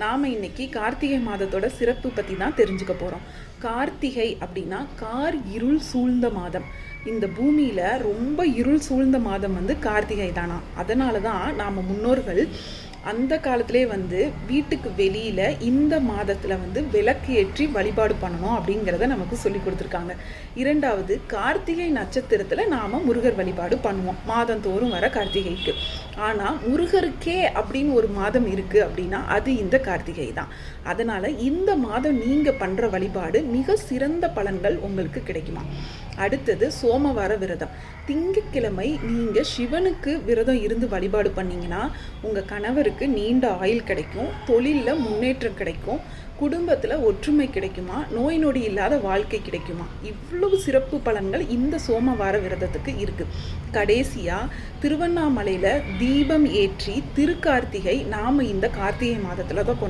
நாம் இன்னைக்கு கார்த்திகை மாதத்தோட சிறப்பு பற்றி தான் தெரிஞ்சுக்க போகிறோம். கார்த்திகை அப்படின்னா கார் இருள் சூழ்ந்த மாதம். இந்த பூமியில் ரொம்ப இருள் சூழ்ந்த மாதம் கார்த்திகை தானா. அதனால தான் நாம் முன்னோர்கள் அந்த காலத்திலே வீட்டுக்கு வெளியில் இந்த மாதத்தில் விளக்கு ஏற்றி வழிபாடு பண்ணணும் அப்படிங்கிறத நமக்கு சொல்லி கொடுத்துருக்காங்க. இரண்டாவது, கார்த்திகை நட்சத்திரத்தில் நாம் முருகர் வழிபாடு பண்ணுவோம் மாதந்தோறும் வர கார்த்திகைக்கு. ஆனால் முருகருக்கே அப்படின்னு ஒரு மாதம் இருக்குது அப்படின்னா அது இந்த கார்த்திகை தான். அதனால் இந்த மாதம் நீங்கள் பண்ணுற வழிபாடு மிக சிறந்த பலன்கள் உங்களுக்கு கிடைக்குமா. அடுத்தது, சோமவார விரதம். திங்கட்கிழமை நீங்கள் சிவனுக்கு விரதம் இருந்து வழிபாடு பண்ணிங்கன்னா உங்கள் கணவருக்கு நீண்ட ஆயுள் கிடைக்கும், தொழிலில் முன்னேற்றம் கிடைக்கும், குடும்பத்தில் ஒற்றுமை கிடைக்குமா, நோய் நொடி இல்லாத வாழ்க்கை கிடைக்குமா. இவ்வளவு சிறப்பு பலன்கள் இந்த சோமவார விரதத்துக்கு இருக்குது. கடைசியாக திருவண்ணாமலையில் தீபம் ஏற்றி திருக்கார்த்திகை நாம் இந்த கார்த்திகை மாதத்தில் தான்